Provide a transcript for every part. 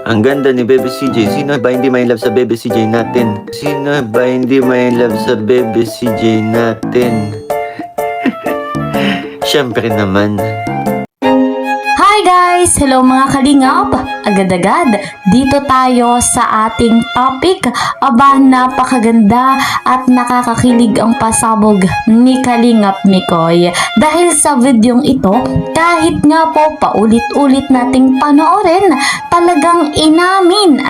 Ang ganda ni Baby CJ. Sino ba hindi may love sa Baby CJ natin? Sino ba hindi may love sa Baby CJ natin? Siyempre naman. Hi guys! Hello mga kalingap! Agad-agad, dito tayo sa ating topic. Aba, napakaganda at nakakakilig ang pasabog ni Kalingap Mikoy. Dahil sa videong ito, kahit nga po paulit-ulit nating panoorin, talagang inamin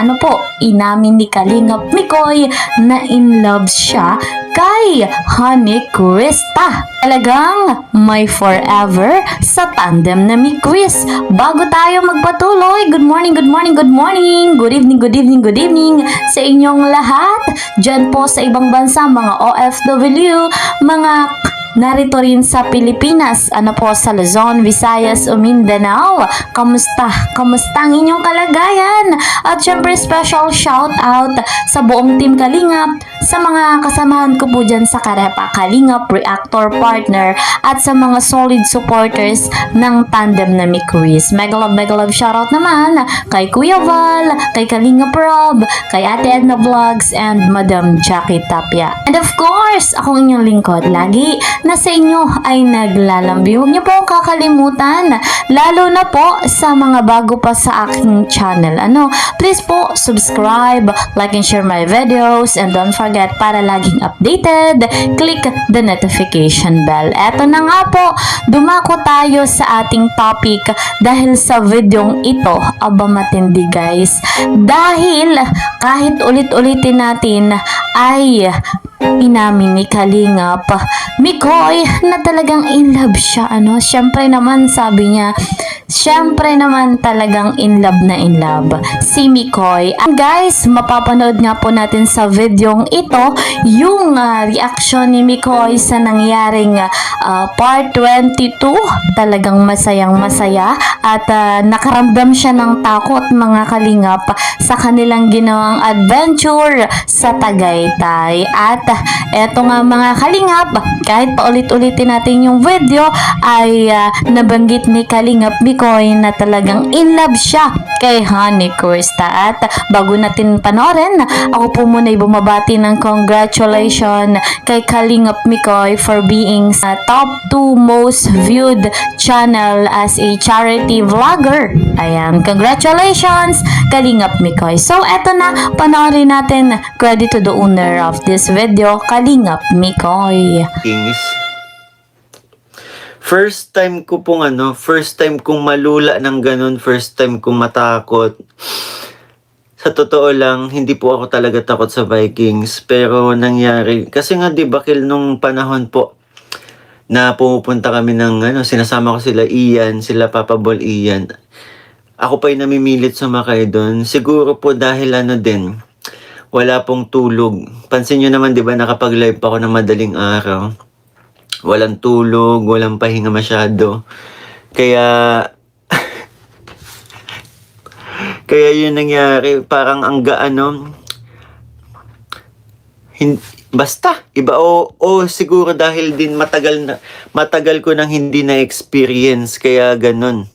ni Kalingap Mikoy na in love siya kay Honey Krista. Talagang may forever sa tandem na mi Chris. Bago tayo magpatuloy, good morning sa inyong lahat. Diyan po sa ibang bansa, mga OFW, mga narito rin sa Pilipinas, sa Luzon, Visayas o Mindanao. Kamusta ang inyong kalagayan? At syempre special shout out sa buong team Kalingap, sa mga kasamahan ko po dyan sa Karepa Kalingap, Reactor Partner, at sa mga solid supporters ng tandem na mi Chris. Mega love shoutout naman kay Kuya Val, kay Kalingap Rob, kay Ate Edna Vlogs, and Madam Jackie Tapia. And of course, akong inyong lingkod lagi na sa inyo ay naglalambi. Huwag niyo po kakalimutan, lalo na po sa mga bago pa sa aking channel. Please po subscribe, like and share my videos, and don't forget, para laging updated, click the notification bell. Eto na nga po, dumako tayo sa ating topic dahil sa videong ito, aba matindi guys. Dahil kahit ulit-ulitin natin ay inamin ni Kalingap Mikoy na talagang in love siya. Syempre naman sabi niya, syempre naman talagang in love si Mikoy. And guys, mapapanood nga po natin sa videong ito yung reaction ni Mikoy sa nangyaring part 22. Talagang masayang masaya at nakaramdam siya ng takot mga Kalingap sa kanilang ginawang adventure sa Tagaytay. At eto nga mga Kalingap, kahit paulit-ulitin natin yung video ay nabanggit ni Kalingap Mikoy na talagang in love siya kay Honey Krista. At bago natin panoorin, ako po muna ay bumabati ng congratulations kay Kalingap Mikoy for being sa top 2 most viewed channel as a charity vlogger. Ayan, congratulations Kalingap Mikoy. So eto na, panoorin natin. Credit to the owner of this video, Kalingap Mikoy. Kings. First time kong malula ng ganun, first time kong matakot. Sa totoo lang, hindi po ako talaga takot sa Vikings, pero nangyari, kasi nga di ba nung panahon po, na pumupunta kami ng sinasama ko sila Ian, sila Papa Bol Ian. Ako pa'y namimilit sumakay doon. Siguro po dahil din, wala pong tulog. Pansin nyo naman, di ba, nakapag-live pa ako ng madaling araw. Walang tulog, walang pahinga masyado. Kaya yun nangyari. Parang ang basta, iba siguro dahil din matagal ko nang hindi na-experience, kaya ganun.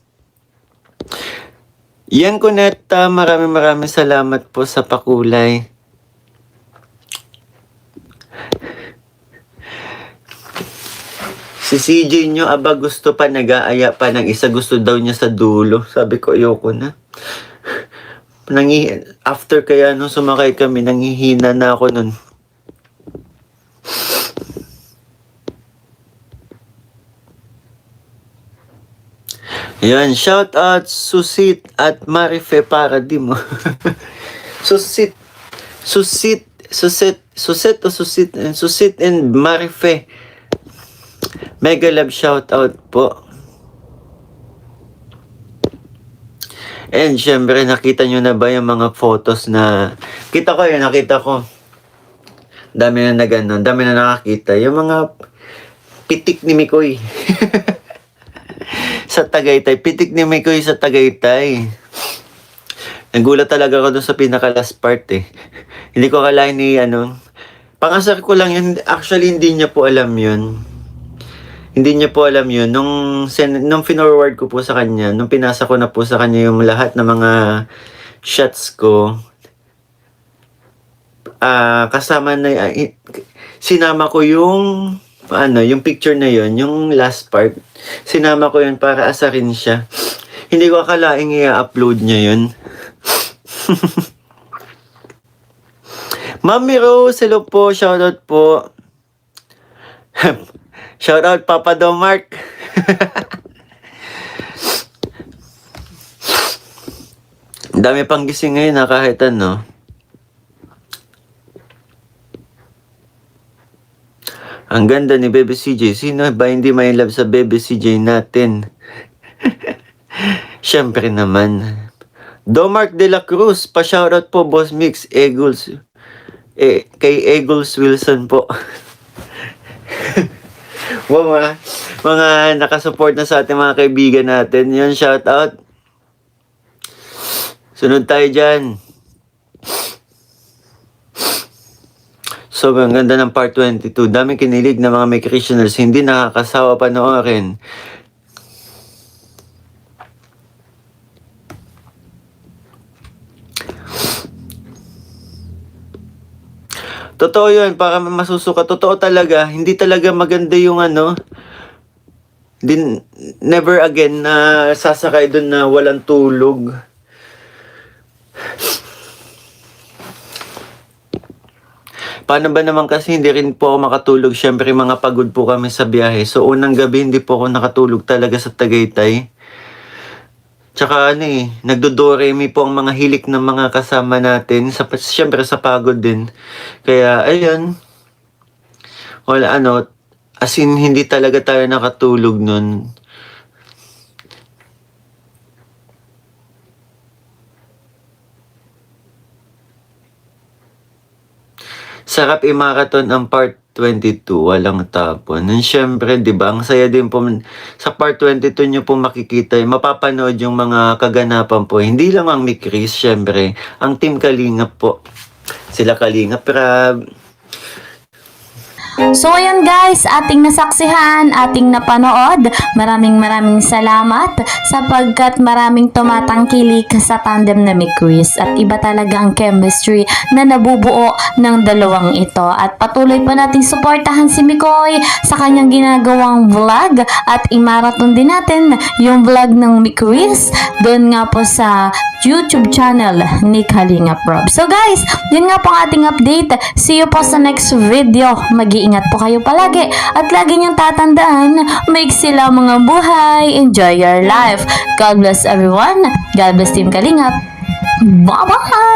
Yan Kuneta, maraming salamat po sa pakulay. Si CJ nyo, aba gusto pa, nag-aaya pa ng isa, gusto daw niya sa dulo. Sabi ko, ayoko na. After kaya nung sumakay kami, nanghihina na ako nun. Yan, shout out Susit at Marife Paradim. Susit and Marife. Mega love shout out po. And syempre, nakita nyo na ba yung mga photos na nakita ko. Dami na dami na nakakita. Yung mga pitik ni Mikoy. Sa Tagaytay. Pitik ni Mikoy sa Tagaytay. Nagulat talaga ako doon sa pinaka-last part eh. Hindi ko akalain pangasar ko lang yun. Actually, hindi niya po alam yun. Nung finorward ko po sa kanya, nung pinasa ko na po sa kanya yung lahat ng mga shots ko, kasama na, sinama ko yung, yung picture na yon, yung last part. Sinama ko yun para asarin siya. Hindi ko akalaing i-upload niya yun. Mami Rose, hello po, shoutout po. Shoutout Papa Domark. Dami pang gising ngayon na kahit ano. Ang ganda ni Bebe CJ. Sino ba hindi may love sa Bebe CJ natin? Siyempre naman. Domark de la Cruz, pa-shoutout po, Boss Mix, Eagles. Kay Eagles Wilson po. Wow, mga nakasupport na sa ating mga kaibigan natin. Yun, shoutout. Sunod tayo dyan. Sobrang ganda ng part 22. Daming kinilig na mga may Christianers. Hindi nakakasawa panoorin. Totoo yun, para masusuka. Totoo talaga. Hindi talaga maganda yung never again na sasakay doon na walang tulog. Paano ba naman kasi hindi rin po ako makatulog? Siyempre mga pagod po kami sa biyahe. So unang gabi hindi po ako nakatulog talaga sa Tagaytay. Tsaka nagdodoremi po ang mga hilik ng mga kasama natin. Siyempre sa pagod din. Kaya ayun. Wala as in hindi talaga tayo nakatulog nun. Sarap i-marathon ang part 22, walang tapon. And syempre, di ba, ang saya din po, sa part 22 nyo po makikita, mapapanood yung mga kaganapan po. Hindi lang ang Mikris, syempre, ang Team Kalingap po. Sila Kalingap Rab. So ayan guys, ating nasaksihan, ating napanood. Maraming salamat sapagkat maraming tumatangkilik sa tandem na Mikris at iba talaga ang chemistry na nabubuo ng dalawang ito. At patuloy pa nating suportahan si Mikoy sa kanyang ginagawang vlog at imarathon din natin yung vlog ng Mikris doon nga po sa YouTube channel ni Kalingap Rob. So guys, yun nga po ang ating update. See you po sa next video. Mag-iingat po kayo palagi at lagi niyong tatandaan, maiksi lang mga buhay. Enjoy your life. God bless everyone. God bless Team Kalingap. Bye-bye!